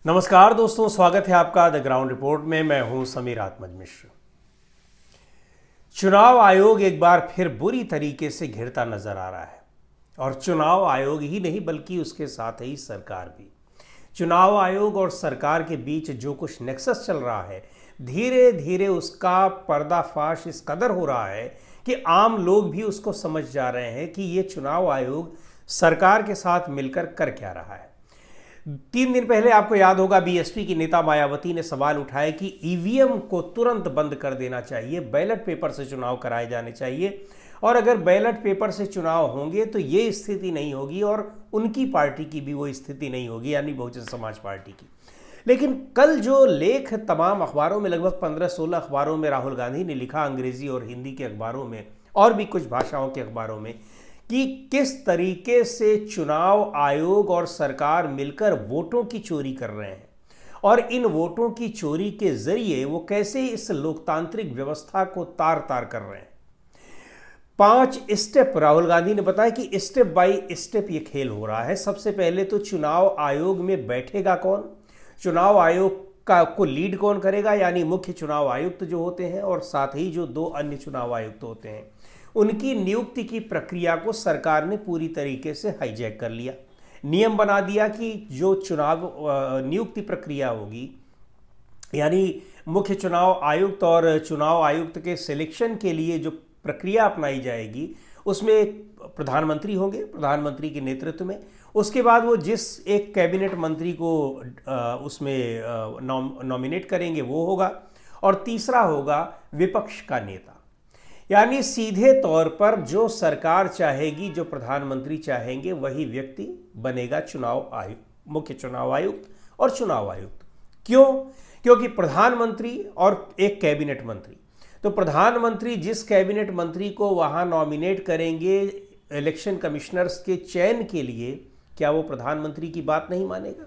नमस्कार दोस्तों, स्वागत है आपका द ग्राउंड रिपोर्ट में। मैं हूं समीर आत्मज मिश्र। चुनाव आयोग एक बार फिर बुरी तरीके से घिरता नजर आ रहा है और चुनाव आयोग ही नहीं बल्कि उसके साथ ही सरकार भी। चुनाव आयोग और सरकार के बीच जो कुछ नेक्सस चल रहा है, धीरे धीरे उसका पर्दाफाश इस कदर हो रहा है कि आम लोग भी उसको समझ जा रहे हैं कि ये चुनाव आयोग सरकार के साथ मिलकर कर क्या रहा है। 3 दिन पहले आपको याद होगा, बीएसपी की नेता मायावती ने सवाल उठाया कि ईवीएम को तुरंत बंद कर देना चाहिए, बैलेट पेपर से चुनाव कराए जाने चाहिए और अगर बैलेट पेपर से चुनाव होंगे तो ये स्थिति नहीं होगी और उनकी पार्टी की भी वो स्थिति नहीं होगी, यानी बहुजन समाज पार्टी की। लेकिन कल जो लेख तमाम अखबारों में, लगभग 15-16 अखबारों में राहुल गांधी ने लिखा, अंग्रेजी और हिंदी के अखबारों में और भी कुछ भाषाओं के अखबारों में, कि किस तरीके से चुनाव आयोग और सरकार मिलकर वोटों की चोरी कर रहे हैं और इन वोटों की चोरी के जरिए वो कैसे इस लोकतांत्रिक व्यवस्था को तार तार कर रहे हैं। 5 स्टेप राहुल गांधी ने बताया कि स्टेप बाय स्टेप ये खेल हो रहा है। सबसे पहले तो चुनाव आयोग में बैठेगा कौन, चुनाव आयोग को लीड कौन करेगा, यानी मुख्य चुनाव आयुक्त जो होते हैं और साथ ही जो 2 अन्य चुनाव आयुक्त होते हैं, उनकी नियुक्ति की प्रक्रिया को सरकार ने पूरी तरीके से हाईजैक कर लिया। नियम बना दिया कि जो चुनाव नियुक्ति प्रक्रिया होगी, यानी मुख्य चुनाव आयुक्त और चुनाव आयुक्त के सिलेक्शन के लिए जो प्रक्रिया अपनाई जाएगी, उसमें प्रधानमंत्री होंगे, प्रधानमंत्री के नेतृत्व में। उसके बाद वो जिस एक कैबिनेट मंत्री को उसमें नॉमिनेट करेंगे वो होगा और तीसरा होगा विपक्ष का नेता, यानी सीधे तौर पर जो सरकार चाहेगी, जो प्रधानमंत्री चाहेंगे, वही व्यक्ति बनेगा चुनाव आयुक्त, मुख्य चुनाव आयुक्त और चुनाव आयुक्त। क्यों? क्योंकि प्रधानमंत्री और एक कैबिनेट मंत्री, तो प्रधानमंत्री जिस कैबिनेट मंत्री को वहां नॉमिनेट करेंगे इलेक्शन कमिश्नर्स के चयन के लिए, क्या वो प्रधानमंत्री की बात नहीं मानेगा?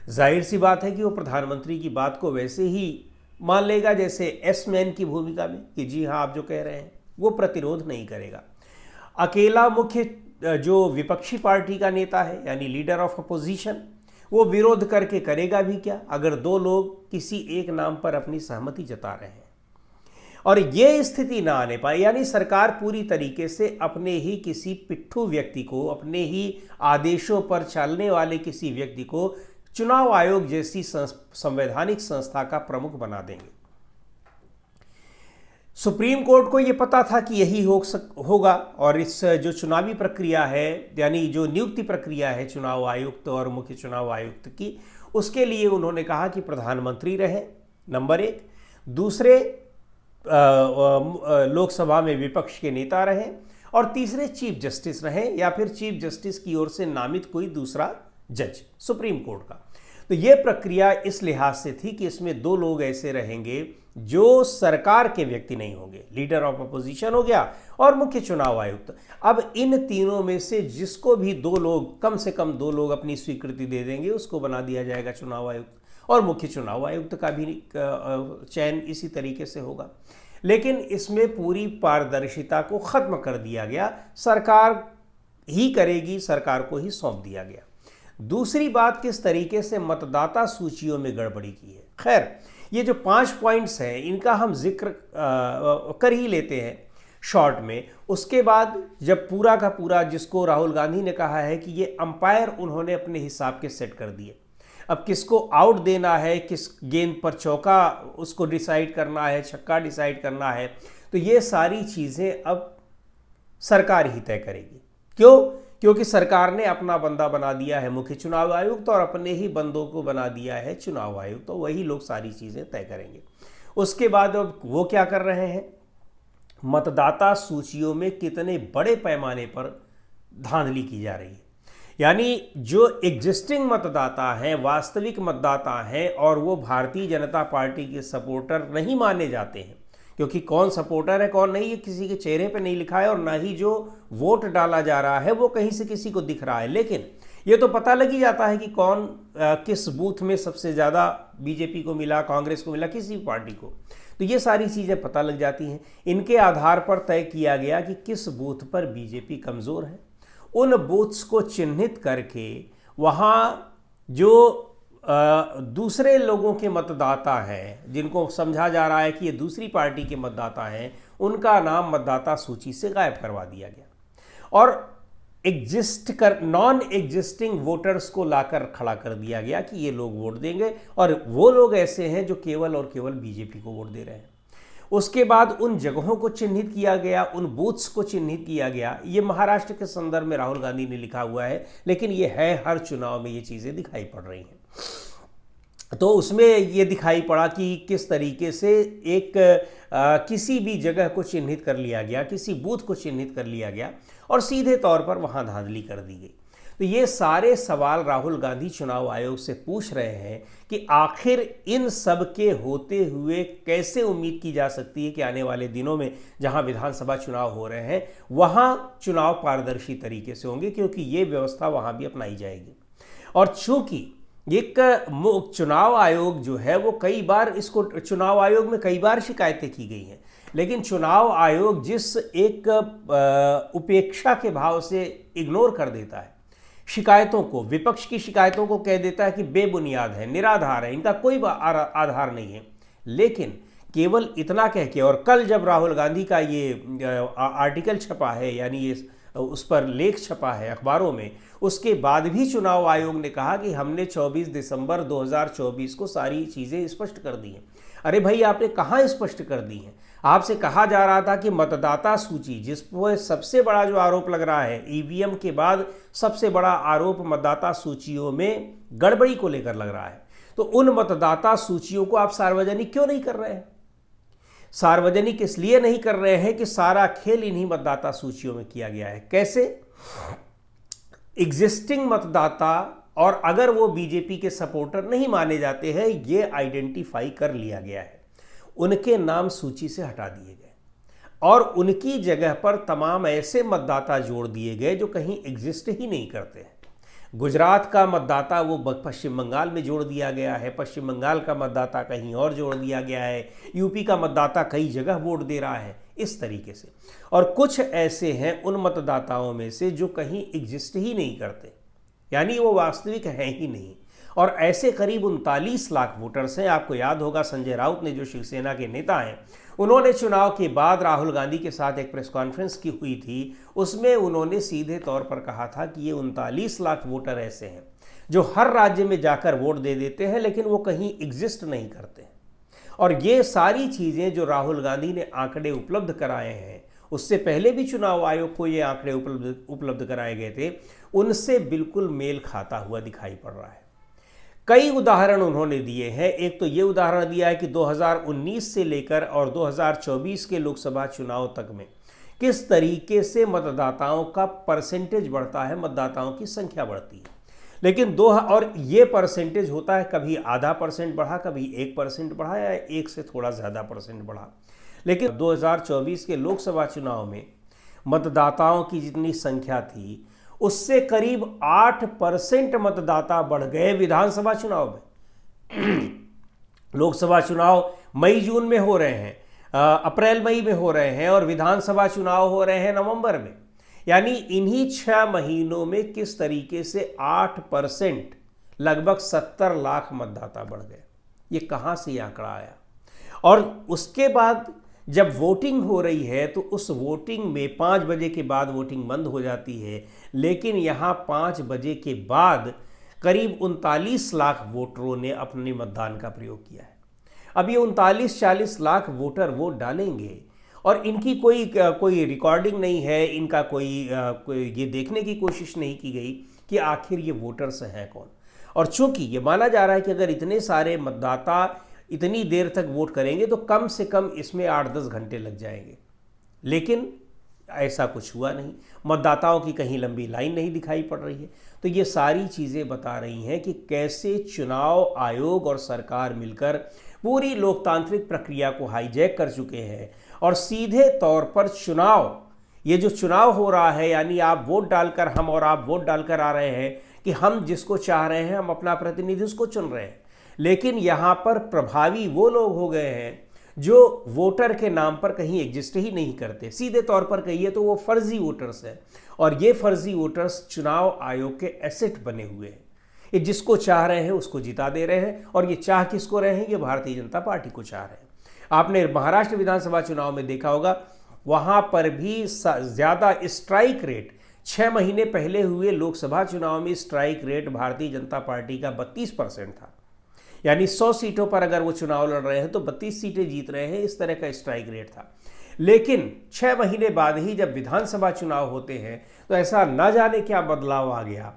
जाहिर सी बात है कि वो प्रधानमंत्री की बात को वैसे ही मान लेगा जैसे एस मैन की भूमिका में, कि जी हाँ आप जो कह रहे हैं, वो प्रतिरोध नहीं करेगा। अकेला मुख्य जो विपक्षी पार्टी का नेता है, यानी लीडर ऑफ अपोजिशन, वो विरोध करके करेगा भी क्या अगर 2 लोग किसी एक नाम पर अपनी सहमति जता रहे हैं। और ये स्थिति ना आने पाए, यानी सरकार पूरी तरीके से अपने ही किसी पिट्ठू व्यक्ति को, अपने ही आदेशों पर चलने वाले किसी व्यक्ति को चुनाव आयोग जैसी संवैधानिक संस्था का प्रमुख बना देंगे। सुप्रीम कोर्ट को यह पता था कि यही होगा और इस जो चुनावी प्रक्रिया है, यानी जो नियुक्ति प्रक्रिया है चुनाव आयुक्त और मुख्य चुनाव आयुक्त की, उसके लिए उन्होंने कहा कि प्रधानमंत्री रहे नंबर 1, दूसरे लोकसभा में विपक्ष के नेता रहे और तीसरे चीफ जस्टिस रहे, या फिर चीफ जस्टिस की ओर से नामित कोई दूसरा जज सुप्रीम कोर्ट का। तो यह प्रक्रिया इस लिहाज से थी कि इसमें 2 लोग ऐसे रहेंगे जो सरकार के व्यक्ति नहीं होंगे, लीडर ऑफ अपोजिशन हो गया और मुख्य चुनाव आयुक्त। अब इन तीनों में से जिसको भी 2 लोग, कम से कम 2 लोग अपनी स्वीकृति दे देंगे, उसको बना दिया जाएगा चुनाव आयुक्त और मुख्य चुनाव आयुक्त का भी चयन इसी तरीके से होगा। लेकिन इसमें पूरी पारदर्शिता को खत्म कर दिया गया, सरकार ही करेगी, सरकार को ही सौंप दिया गया। दूसरी बात, किस तरीके से मतदाता सूचियों में गड़बड़ी की है। खैर, ये जो 5 पॉइंट्स हैं, इनका हम जिक्र कर ही लेते हैं शॉर्ट में। उसके बाद जब पूरा का पूरा, जिसको राहुल गांधी ने कहा है कि ये अंपायर उन्होंने अपने हिसाब के सेट कर दिए, अब किसको आउट देना है, किस गेंद पर चौका उसको डिसाइड करना है, छक्का डिसाइड करना है, तो ये सारी चीज़ें अब सरकार ही तय करेगी। क्यों? क्योंकि सरकार ने अपना बंदा बना दिया है मुख्य चुनाव आयुक्त और अपने ही बंदों को बना दिया है चुनाव आयुक्त, तो वही लोग सारी चीज़ें तय करेंगे। उसके बाद अब वो क्या कर रहे हैं, मतदाता सूचियों में कितने बड़े पैमाने पर धांधली की जा रही है, यानी जो एग्जिस्टिंग मतदाता हैं, वास्तविक मतदाता हैं और वो भारतीय जनता पार्टी के सपोर्टर नहीं माने जाते हैं, क्योंकि कौन सपोर्टर है कौन नहीं, ये किसी के चेहरे पे नहीं लिखा है और ना ही जो वोट डाला जा रहा है वो कहीं से किसी को दिख रहा है। लेकिन ये तो पता लग ही जाता है कि कौन किस बूथ में सबसे ज़्यादा बीजेपी को मिला, कांग्रेस को मिला, किसी भी पार्टी को, तो ये सारी चीज़ें पता लग जाती हैं। इनके आधार पर तय किया गया कि किस बूथ पर बीजेपी कमज़ोर है। उन बूथ्स को चिन्हित करके वहाँ जो दूसरे लोगों के मतदाता हैं, जिनको समझा जा रहा है कि ये दूसरी पार्टी के मतदाता हैं, उनका नाम मतदाता सूची से गायब करवा दिया गया और नॉन एग्जिस्टिंग वोटर्स को लाकर खड़ा कर दिया गया कि ये लोग वोट देंगे और वो लोग ऐसे हैं जो केवल और केवल बीजेपी को वोट दे रहे हैं। उसके बाद उन जगहों को चिन्हित किया गया, उन बूथ्स को चिन्हित किया गया। ये महाराष्ट्र के संदर्भ में राहुल गांधी ने लिखा हुआ है, लेकिन ये है हर चुनाव में ये चीज़ें दिखाई पड़ रही हैं। तो उसमें ये दिखाई पड़ा कि किस तरीके से किसी भी जगह को चिन्हित कर लिया गया, किसी बूथ को चिन्हित कर लिया गया और सीधे तौर पर वहाँ धांधली कर दी गई। तो ये सारे सवाल राहुल गांधी चुनाव आयोग से पूछ रहे हैं कि आखिर इन सब के होते हुए कैसे उम्मीद की जा सकती है कि आने वाले दिनों में जहां विधानसभा चुनाव हो रहे हैं वहां चुनाव पारदर्शी तरीके से होंगे, क्योंकि ये व्यवस्था वहां भी अपनाई जाएगी। और चूंकि एक चुनाव आयोग जो है वो चुनाव आयोग में कई बार शिकायतें की गई हैं, लेकिन चुनाव आयोग जिस एक उपेक्षा के भाव से इग्नोर कर देता है शिकायतों को, विपक्ष की शिकायतों को कह देता है कि बेबुनियाद है, निराधार है, इनका कोई आधार नहीं है, लेकिन केवल इतना कह के, और कल जब राहुल गांधी का ये आर्टिकल छपा है, यानी ये उस पर लेख छपा है अखबारों में, उसके बाद भी चुनाव आयोग ने कहा कि हमने 24 दिसंबर 2024 को सारी चीज़ें स्पष्ट कर दी हैं। अरे भाई, आपने कहाँ स्पष्ट कर दी हैं? आपसे कहा जा रहा था कि मतदाता सूची, जिस पर सबसे बड़ा जो आरोप लग रहा है, ईवीएम के बाद सबसे बड़ा आरोप मतदाता सूचियों में गड़बड़ी को लेकर लग रहा है, तो उन मतदाता सूचियों को आप सार्वजनिक क्यों नहीं कर रहे हैं? सार्वजनिक इसलिए नहीं कर रहे हैं कि सारा खेल इन्हीं मतदाता सूचियों में किया गया है। कैसे? एग्जिस्टिंग मतदाता, और अगर वो बीजेपी के सपोर्टर नहीं माने जाते हैं, ये आइडेंटिफाई कर लिया गया है, उनके नाम सूची से हटा दिए गए और उनकी जगह पर तमाम ऐसे मतदाता जोड़ दिए गए जो कहीं एग्जिस्ट ही नहीं करते हैं। गुजरात का मतदाता वो पश्चिम बंगाल में जोड़ दिया गया है, पश्चिम बंगाल का मतदाता कहीं और जोड़ दिया गया है, यूपी का मतदाता कई जगह वोट दे रहा है, इस तरीके से। और कुछ ऐसे हैं उन मतदाताओं में से जो कहीं एग्जिस्ट ही नहीं करते, यानी वो वास्तविक हैं ही नहीं। और ऐसे करीब 39 लाख वोटर्स हैं। आपको याद होगा संजय राउत ने, जो शिवसेना के नेता हैं, उन्होंने चुनाव के बाद राहुल गांधी के साथ एक प्रेस कॉन्फ्रेंस की हुई थी, उसमें उन्होंने सीधे तौर पर कहा था कि ये 39 लाख वोटर ऐसे हैं जो हर राज्य में जाकर वोट दे देते हैं, लेकिन वो कहीं एग्जिस्ट नहीं करते। और ये सारी चीज़ें जो राहुल गांधी ने आंकड़े उपलब्ध कराए हैं, उससे पहले भी चुनाव आयोग को ये आंकड़े उपलब्ध कराए गए थे, उनसे बिल्कुल मेल खाता हुआ दिखाई पड़ रहा है। कई उदाहरण उन्होंने दिए हैं। एक तो ये उदाहरण दिया है कि 2019 से लेकर और 2024 के लोकसभा चुनाव तक में किस तरीके से मतदाताओं का परसेंटेज बढ़ता है, मतदाताओं की संख्या बढ़ती है। लेकिन और ये परसेंटेज होता है, कभी आधा % बढ़ा, कभी 1% बढ़ा, या 1 से थोड़ा ज़्यादा % बढ़ा। लेकिन 2024 के लोकसभा चुनाव में मतदाताओं की जितनी संख्या थी, उससे करीब 8% मतदाता बढ़ गए विधानसभा चुनाव में। लोकसभा चुनाव मई जून में हो रहे हैं, अप्रैल मई में हो रहे हैं, और विधानसभा चुनाव हो रहे हैं नवंबर में। यानी इन्हीं 6 महीनों में किस तरीके से 8%, लगभग 70 लाख मतदाता बढ़ गए। ये कहाँ से ये आंकड़ा आया? और उसके बाद जब वोटिंग हो रही है तो उस वोटिंग में 5 बजे के बाद वोटिंग बंद हो जाती है, लेकिन यहाँ 5 बजे के बाद करीब 39 लाख वोटरों ने अपने मतदान का प्रयोग किया है। अब ये 39-40 लाख वोटर वोट डालेंगे और इनकी कोई रिकॉर्डिंग नहीं है, इनका कोई ये देखने की कोशिश नहीं की गई कि आखिर ये वोटर्स हैं कौन। और चूंकि ये माना जा रहा है कि अगर इतने सारे मतदाता इतनी देर तक वोट करेंगे तो कम से कम इसमें 8-10 घंटे लग जाएंगे, लेकिन ऐसा कुछ हुआ नहीं। मतदाताओं की कहीं लंबी लाइन नहीं दिखाई पड़ रही है। तो ये सारी चीज़ें बता रही हैं कि कैसे चुनाव आयोग और सरकार मिलकर पूरी लोकतांत्रिक प्रक्रिया को हाईजैक कर चुके हैं और सीधे तौर पर ये जो चुनाव हो रहा है, यानी आप वोट डालकर, हम और आप वोट डालकर आ रहे हैं कि हम जिसको चाह रहे हैं, हम अपना प्रतिनिधि उसको चुन रहे हैं, लेकिन यहाँ पर प्रभावी वो लोग हो गए हैं जो वोटर के नाम पर कहीं एग्जिस्ट ही नहीं करते। सीधे तौर पर कहिए तो वो फर्जी वोटर्स हैं, और ये फर्जी वोटर्स चुनाव आयोग के एसेट बने हुए हैं। ये जिसको चाह रहे हैं उसको जिता दे रहे हैं, और ये चाह किसको रहे हैं? ये भारतीय जनता पार्टी को चाह रहे हैं। आपने महाराष्ट्र विधानसभा चुनाव में देखा होगा, वहां पर भी ज्यादा स्ट्राइक रेट 6 महीने पहले हुए लोकसभा चुनाव में strike rate Bharatiya Janata party का 32% था। यानी 100 सीटों पर अगर वो चुनाव लड़ रहे हैं तो 32 सीटें जीत रहे हैं, इस तरह का स्ट्राइक रेट था। लेकिन 6 महीने बाद ही जब विधानसभा चुनाव होते हैं तो ऐसा ना जाने क्या बदलाव आ गया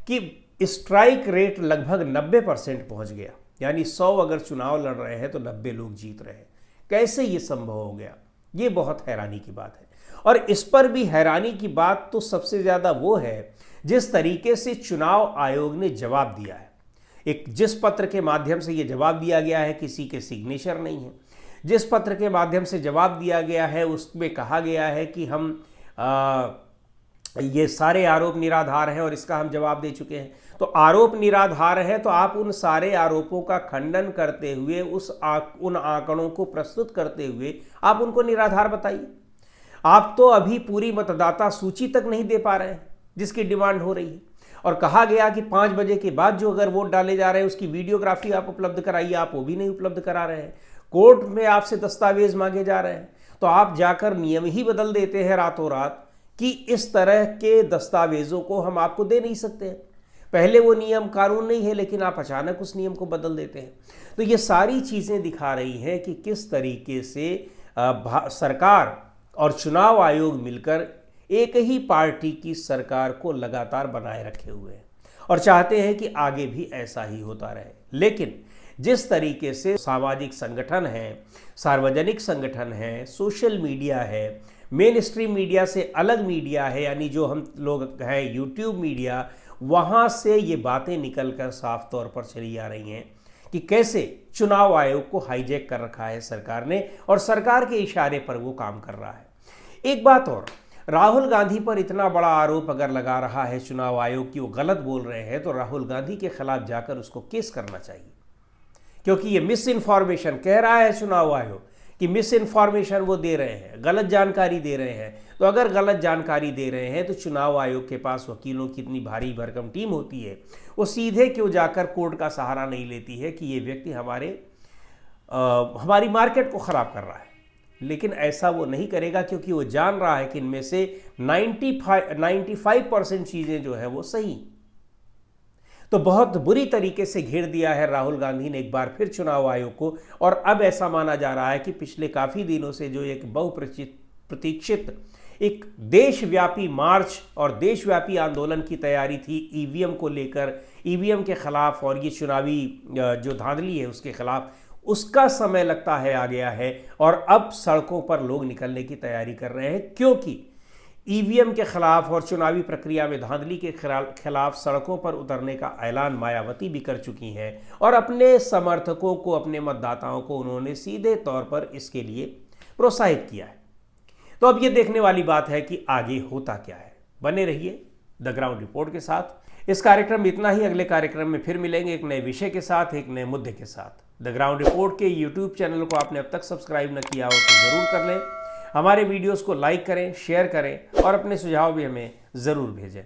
कि स्ट्राइक रेट लगभग 90% पहुंच गया। यानी 100 अगर चुनाव लड़ रहे हैं तो 90 लोग जीत रहे हैं। कैसे ये संभव हो गया? ये बहुत हैरानी की बात है। और इस पर भी हैरानी की बात तो सबसे ज़्यादा वो है जिस तरीके से चुनाव आयोग ने जवाब दिया है। एक जिस पत्र के माध्यम से ये जवाब दिया गया है, किसी के सिग्नेचर नहीं है। जिस पत्र के माध्यम से जवाब दिया गया है उसमें कहा गया है कि हम ये सारे आरोप निराधार हैं और इसका हम जवाब दे चुके हैं। तो आरोप निराधार है तो आप उन सारे आरोपों का खंडन करते हुए उन आंकड़ों को प्रस्तुत करते हुए आप उनको निराधार बताइए। आप तो अभी पूरी मतदाता सूची तक नहीं दे पा रहे हैं जिसकी डिमांड हो रही है। और कहा गया कि 5 बजे के बाद जो अगर वोट डाले जा रहे हैं उसकी वीडियोग्राफी आप उपलब्ध कराइए, आप वो भी नहीं उपलब्ध करा रहे हैं। कोर्ट में आपसे दस्तावेज मांगे जा रहे हैं तो आप जाकर नियम ही बदल देते हैं रातों रात कि इस तरह के दस्तावेजों को हम आपको दे नहीं सकते हैं। पहले वो नियम कानून नहीं है लेकिन आप अचानक उस नियम को बदल देते हैं। तो ये सारी चीज़ें दिखा रही हैं कि किस तरीके से सरकार और चुनाव आयोग मिलकर एक ही पार्टी की सरकार को लगातार बनाए रखे हुए हैं और चाहते हैं कि आगे भी ऐसा ही होता रहे। लेकिन जिस तरीके से सामाजिक संगठन हैं, सार्वजनिक संगठन हैं, सोशल मीडिया है, मेन स्ट्रीम मीडिया से अलग मीडिया है, यानी जो हम लोग हैं यूट्यूब मीडिया, वहाँ से ये बातें निकलकर साफ तौर पर चली आ रही हैं कि कैसे चुनाव आयोग को हाईजैक कर रखा है सरकार ने और सरकार के इशारे पर वो काम कर रहा है। एक बात और, राहुल गांधी पर इतना बड़ा आरोप अगर लगा रहा है चुनाव आयोग कि वो गलत बोल रहे हैं तो राहुल गांधी के खिलाफ जाकर उसको केस करना चाहिए, क्योंकि ये मिस इन्फॉर्मेशन कह रहा है चुनाव आयोग कि मिस इन्फॉर्मेशन वो दे रहे हैं, गलत जानकारी दे रहे हैं। तो अगर गलत जानकारी दे रहे हैं तो चुनाव आयोग के पास वकीलों की इतनी भारी भरकम टीम होती है, वो सीधे क्यों जाकर कोर्ट का सहारा नहीं लेती है कि ये व्यक्ति हमारी मार्केट को ख़राब कर रहा है। लेकिन ऐसा वो नहीं करेगा क्योंकि वो जान रहा है कि इनमें से 95% चीज़ें जो है वो सही। तो बहुत बुरी तरीके से घेर दिया है राहुल गांधी ने एक बार फिर चुनाव आयोग को। और अब ऐसा माना जा रहा है कि पिछले काफ़ी दिनों से जो एक प्रतीक्षित एक देशव्यापी मार्च और देशव्यापी आंदोलन की तैयारी थी ईवीएम को लेकर, ईवीएम के खिलाफ और ये चुनावी जो धांधली है उसके खिलाफ, उसका समय लगता है आ गया है। और अब सड़कों पर लोग निकलने की तैयारी कर रहे हैं क्योंकि ईवीएम के खिलाफ और चुनावी प्रक्रिया में धांधली के खिलाफ सड़कों पर उतरने का ऐलान मायावती भी कर चुकी हैं और अपने समर्थकों को, अपने मतदाताओं को उन्होंने सीधे तौर पर इसके लिए प्रोत्साहित किया है। तो अब ये देखने वाली बात है कि आगे होता क्या है। बने रहिए द ग्राउंड रिपोर्ट के साथ। इस कार्यक्रम में इतना ही। अगले कार्यक्रम में फिर मिलेंगे एक नए विषय के साथ, एक नए मुद्दे के साथ। द ग्राउंड रिपोर्ट के यूट्यूब चैनल को आपने अब तक सब्सक्राइब न किया हो तो ज़रूर कर लें। हमारे वीडियोस को लाइक करें, शेयर करें और अपने सुझाव भी हमें ज़रूर भेजें।